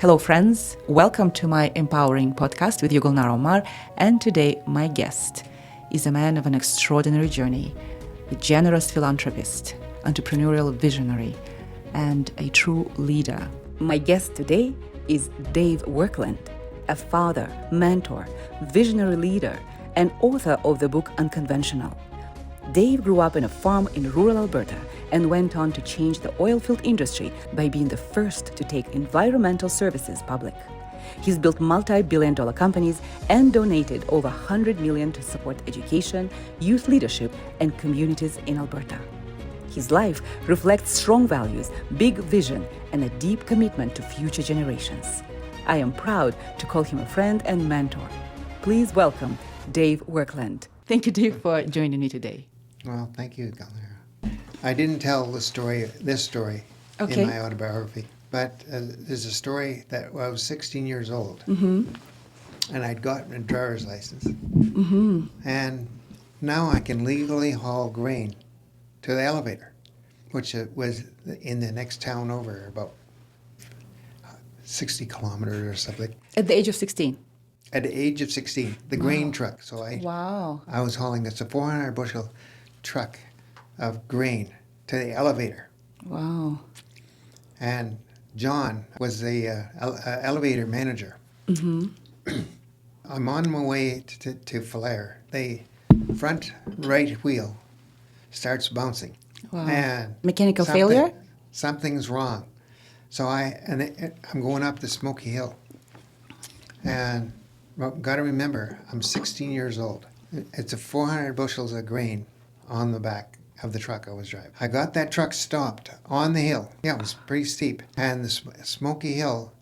Hello, friends. Welcome to my empowering podcast with you, Gulnara Omar. And today, my guest is a man of an extraordinary journey, a generous philanthropist, entrepreneurial visionary, and a true leader. My guest today is Dave Werklund, a father, mentor, visionary leader, and author of the book Unconventional. Dave grew up in a farm in rural Alberta and went on to change the oilfield industry by being the first to take environmental services public. He's built multi-billion-dollar companies and donated over $100 million to support education, youth leadership, and communities in Alberta. His life reflects strong values, big vision, and a deep commitment to future generations. I am proud to call him a friend and mentor. Please welcome Dave Werklund. Thank you, Dave, for joining me today. Well, thank you, Gulnara. I didn't tell this story in my autobiography, but there's a story that I was 16 years old, and I'd gotten a driver's license, and now I can legally haul grain to the elevator, which was in the next town over, about 60 kilometers or something. At the age of 16? At the age of 16, the grain truck. So I was hauling a 400 bushel truck of grain to the elevator. Wow. And John was the elevator manager. I'm on my way to Falare. The front right wheel starts bouncing. Wow. And mechanical failure? Something's wrong. So I'm going up the Smoky Hill. And got to remember, I'm 16 years old. It's 400 bushels of grain on the back of the truck I was driving. I got that truck stopped on the hill. Yeah, it was pretty steep. And the Smoky Hill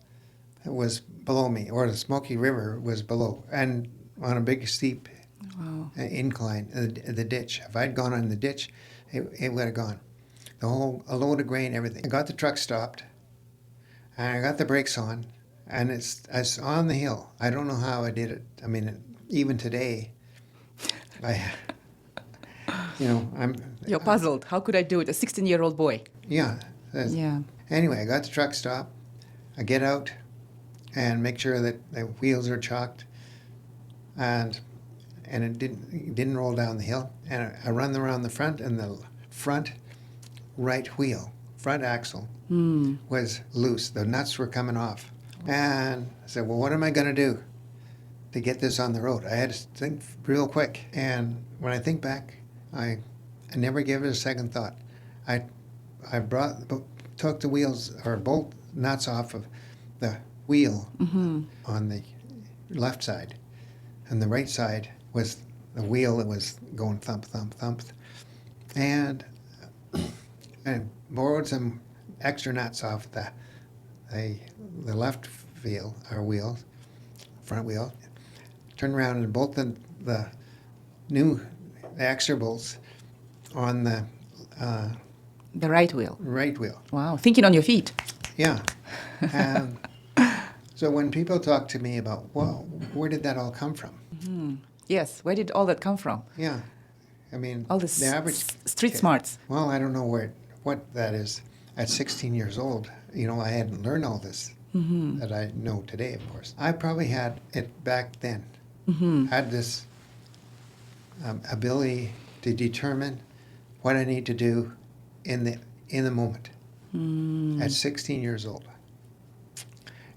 was below me, or the Smoky River was below, and on a big steep incline, the ditch. If I'd gone on the ditch, it would have gone. A load of grain, everything. I got the truck stopped, and I got the brakes on, and it's on the hill. I don't know how I did it. I mean, even today, You're puzzled. How could I do it? A 16-year-old boy. Yeah. Anyway, I got the truck stopped. I get out and make sure that the wheels are chocked, and it didn't roll down the hill. And I run around the front, and the front right wheel, front axle, was loose. The nuts were coming off. And I said, well, what am I going to do to get this on the road? I had to think real quick. And when I think back, I never gave it a second thought. I took the wheels or bolt nuts off of the wheel on the left side, and the right side was the wheel that was going thump, thump, thump. And I borrowed some extra nuts off the left wheel, front wheel. Turned around and bolted the extra bolts on the right wheel. Right wheel. Wow, thinking on your feet. Yeah. And so when people talk to me about, well, where did that all come from? Yes, where did all that come from? Yeah. I mean, all this the average street smarts. Well, I don't know what that is. At 16 years old, I hadn't learned all this that I know today, of course. I probably had it back then. Had this ability to determine what I need to do in the moment at 16 years old.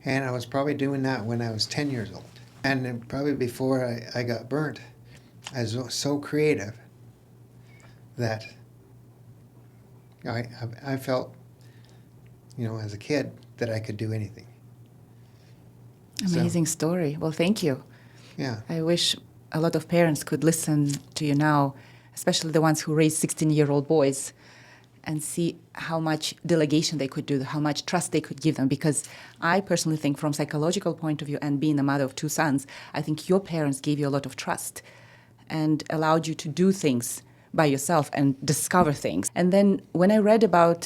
And I was probably doing that when I was 10 years old. And then probably before I got burnt, I was so creative that I felt, as a kid, that I could do anything. Amazing story. Well, thank you. Yeah. I wish a lot of parents could listen to you now, especially the ones who raise 16-year-old boys, and see how much delegation they could do, how much trust they could give them. Because I personally think from psychological point of view, and being a mother of two sons, I think your parents gave you a lot of trust and allowed you to do things by yourself and discover things. And then when I read about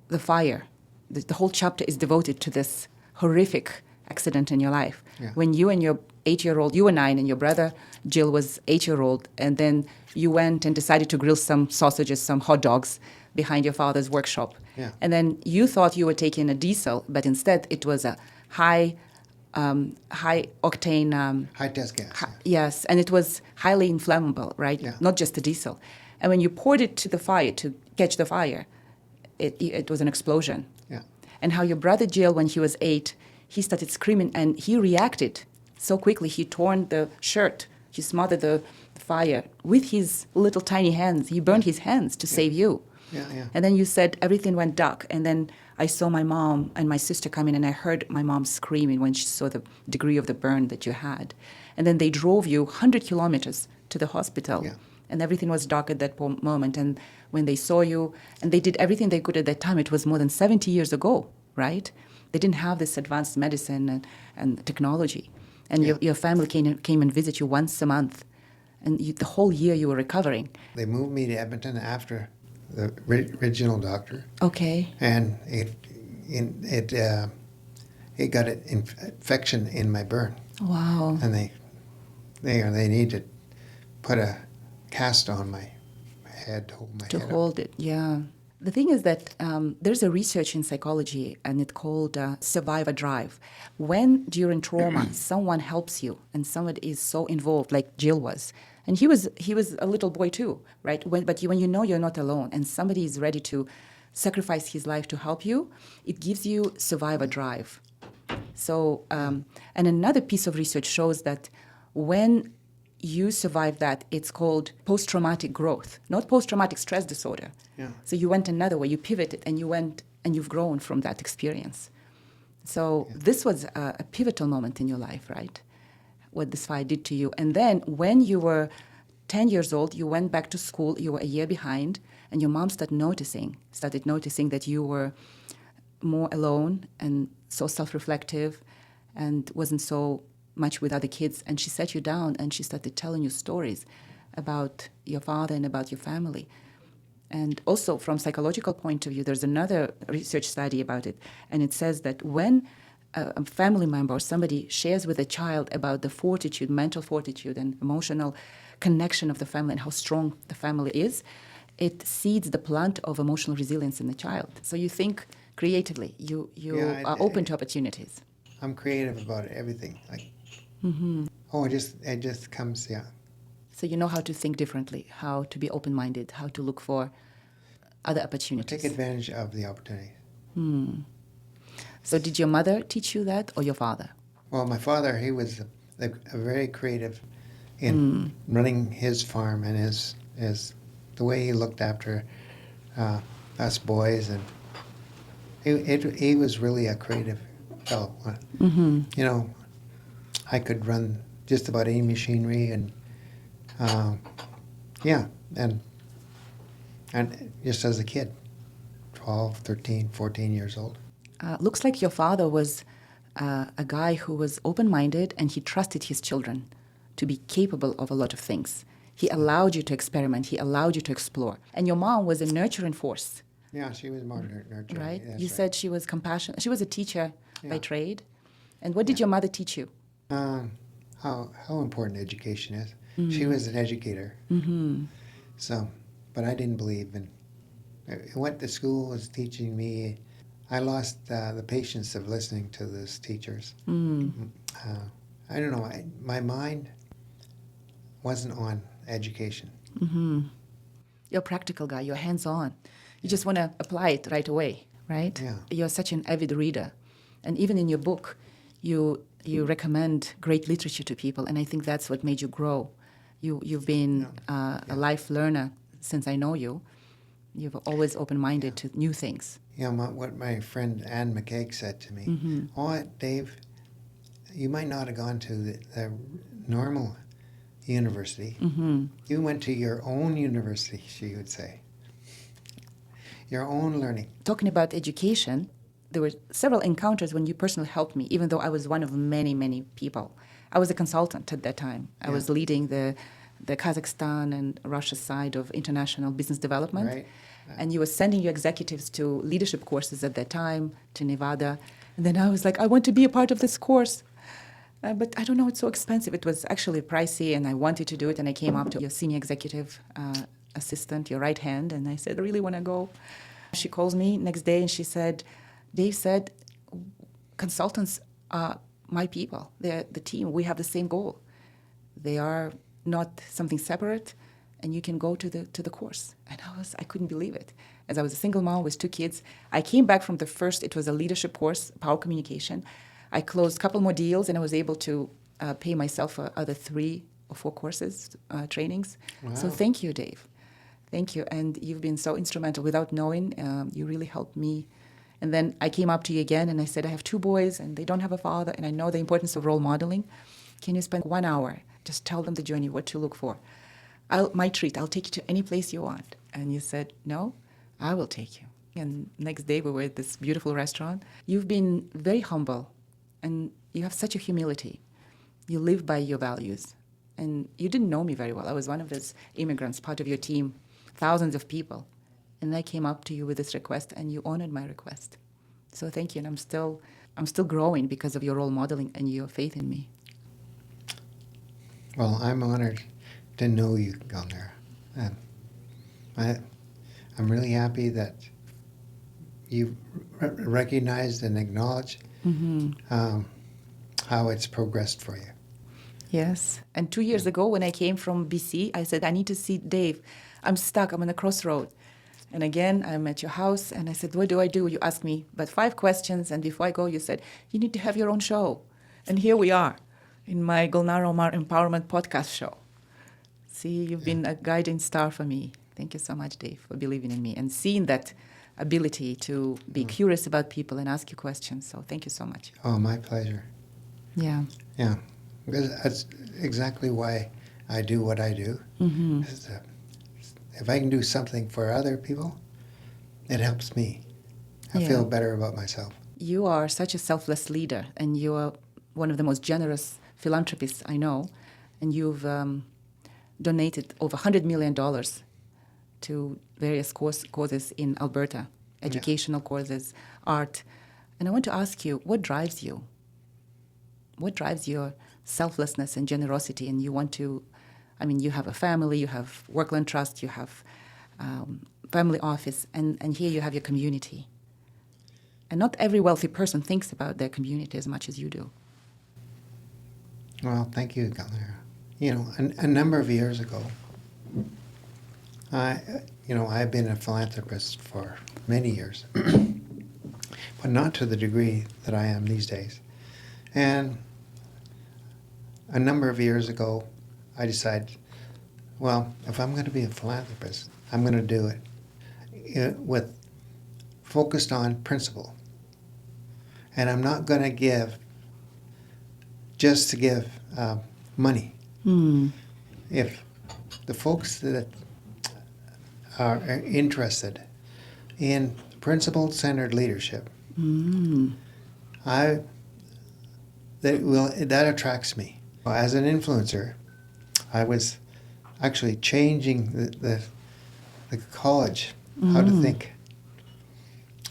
the fire, the whole chapter is devoted to this horrific accident in your life. Yeah. When you and your 8-year-old, you were 9, and your brother Jill was 8-year-old, and then you went and decided to grill some sausages, some hot dogs behind your father's workshop. Yeah. And then you thought you were taking a diesel, but instead it was a high octane. High test gas. Yes, and it was highly inflammable, right? Yeah. Not just a diesel. And when you poured it to the fire to catch the fire, it was an explosion. Yeah. And how your brother Jill, when he was 8, he started screaming and he reacted so quickly. He torn the shirt. He smothered the fire with his little tiny hands. He burned his hands to save you. Yeah, yeah. And then you said everything went dark. And then I saw my mom and my sister come in, and I heard my mom screaming when she saw the degree of the burn that you had. And then they drove you 100 kilometers to the hospital. Yeah. And everything was dark at that moment. And when they saw you, and they did everything they could at that time, it was more than 70 years ago, right? They didn't have this advanced medicine and technology. And your family came and visit you once a month. And the whole year you were recovering. They moved me to Edmonton after the original doctor. Okay. And it got an infection in my burn. Wow. And they need to put a cast on my head to hold my To head hold it, yeah. The thing is that there's a research in psychology, and it's called survivor drive. When during trauma someone helps you and someone is so involved, like Jill was, and he was a little boy too, right? But when you know you're not alone and somebody is ready to sacrifice his life to help you, it gives you survivor drive. So, and another piece of research shows that when you survive that, it's called post-traumatic growth, not post-traumatic stress disorder. Yeah. So you went another way, you pivoted, and you went and you've grown from that experience. So this was a pivotal moment in your life, right? What this fire did to you. And then when you were 10 years old, you went back to school, you were a year behind, and your mom started noticing that you were more alone and so self-reflective and wasn't so much with other kids, and she sat you down and she started telling you stories about your father and about your family. And also from psychological point of view, there's another research study about it, and it says that when a family member or somebody shares with a child about the fortitude, mental fortitude and emotional connection of the family and how strong the family is, it seeds the plant of emotional resilience in the child. So you think creatively, you are open to opportunities. I'm creative about everything. It just comes, yeah. So you know how to think differently, how to be open-minded, how to look for other opportunities. Take advantage of the opportunity. So did your mother teach you that, or your father? Well, my father, he was a very creative in running his farm and his the way he looked after us boys, and he was really a creative fellow. You know, I could run just about any machinery, and and just as a kid, 12, 13, 14 years old. Looks like your father was a guy who was open-minded, and he trusted his children to be capable of a lot of things. He allowed you to experiment. He allowed you to explore. And your mom was a nurturing force. Yeah, she was more nurturing. Right? That's You right. said she was compassionate. She was a teacher by Yeah. trade. And what did your mother teach you? How important education is. She was an educator. So, but I didn't believe in. What the school was teaching me, I lost the patience of listening to those teachers. I don't know. My mind wasn't on education. You're a practical guy. You're hands-on. You just want to apply it right away, right? Yeah. You're such an avid reader. And even in your book, you recommend great literature to people, and I think that's what made you grow. You've been a life learner since I know you. You've always open-minded to new things. Yeah, what my friend Anne McCaig said to me, "Oh, Dave, you might not have gone to the normal university. You went to your own university," she would say. Your own learning. Talking about education, there were several encounters when you personally helped me, even though I was one of many, many people. I was a consultant at that time. I was leading the Kazakhstan and Russia side of international business development. Right. And you were sending your executives to leadership courses at that time, to Nevada. And then I was like, I want to be a part of this course. But I don't know, it's so expensive. It was actually pricey, and I wanted to do it, and I came up to your senior executive assistant, your right hand. And I said, I really want to go. She calls me next day and she said, Dave said, consultants are my people. They're the team. We have the same goal. They are not something separate, and you can go to the course. And I couldn't believe it. As I was a single mom with 2 kids, I came back from the first, it was a leadership course, power communication. I closed a couple more deals, and I was able to pay myself for other 3 or 4 courses, trainings. Wow. So thank you, Dave. Thank you. And you've been so instrumental. Without knowing, you really helped me. And then I came up to you again, and I said, I have 2 boys, and they don't have a father, and I know the importance of role modeling. Can you spend 1 hour? Just tell them the journey, what to look for. My treat, I'll take you to any place you want. And you said, no, I will take you. And next day we were at this beautiful restaurant. You've been very humble, and you have such a humility. You live by your values. And you didn't know me very well. I was one of those immigrants, part of your team, thousands of people. And I came up to you with this request, and you honored my request. So thank you, and I'm still growing because of your role modeling and your faith in me. Well, I'm honored to know you, Gulnara. And I'm really happy that you recognized and acknowledged how it's progressed for you. Yes. And 2 years ago, when I came from BC, I said, I need to see Dave. I'm stuck. I'm on a crossroad. And again, I'm at your house, and I said, what do I do? You asked me about 5 questions, and before I go, you said, you need to have your own show. And here we are in my Gulnara Omar Empowerment Podcast show. See, you've been a guiding star for me. Thank you so much, Dave, for believing in me and seeing that ability to be curious about people and ask you questions. So thank you so much. Oh, my pleasure. Yeah. Yeah, because that's exactly why I do what I do. Mm-hmm. If I can do something for other people, it helps me. I feel better about myself. You are such a selfless leader, and you are one of the most generous philanthropists I know, and you've donated over $100 million to various causes in Alberta, educational courses, art. And I want to ask you, what drives you? What drives your selflessness and generosity? And you want to, you have a family, you have Werklund Trust, you have family office, and here you have your community. And not every wealthy person thinks about their community as much as you do. Well, thank you, Gulnara. A number of years ago, I've been a philanthropist for many years, but not to the degree that I am these days. And a number of years ago, I decided, well, if I'm going to be a philanthropist, I'm going to do it focused on principle. And I'm not going to give just to give money. If the folks that are interested in principle-centered leadership, that attracts me. As an influencer, I was actually changing the college how to think.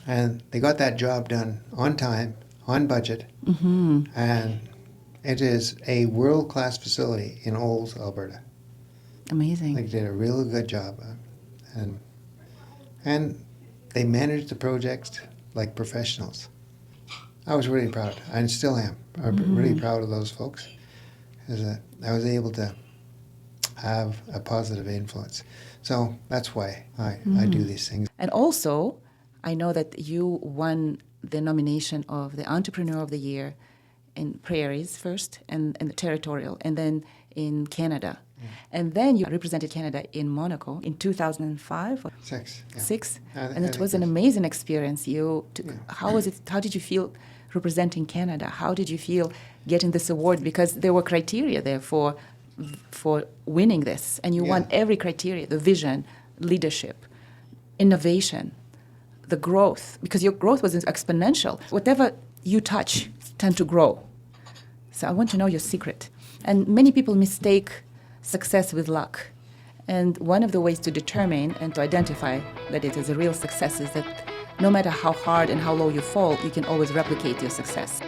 And they got that job done on time, on budget, and it is a world-class facility in Olds, Alberta. Amazing. They did a really good job. And they managed the project like professionals. I was really proud. I still am. I'm really proud of those folks. I was able to have a positive influence. So that's why I do these things. And also, I know that you won the nomination of the Entrepreneur of the Year in Prairies first, and the Territorial, and then in Canada. And then you represented Canada in Monaco in 2005 or 6. Yeah. 6, and I it was an think amazing experience. How was it? How did you feel representing Canada? How did you feel getting this award? Because there were criteria there for winning this, and you won every criteria: the vision, leadership, innovation, the growth. Because your growth was exponential. Whatever you touch tend to grow. So I want to know your secret. And many people mistake success with luck. And one of the ways to determine and to identify that it is a real success is that no matter how hard and how low you fall, you can always replicate your success.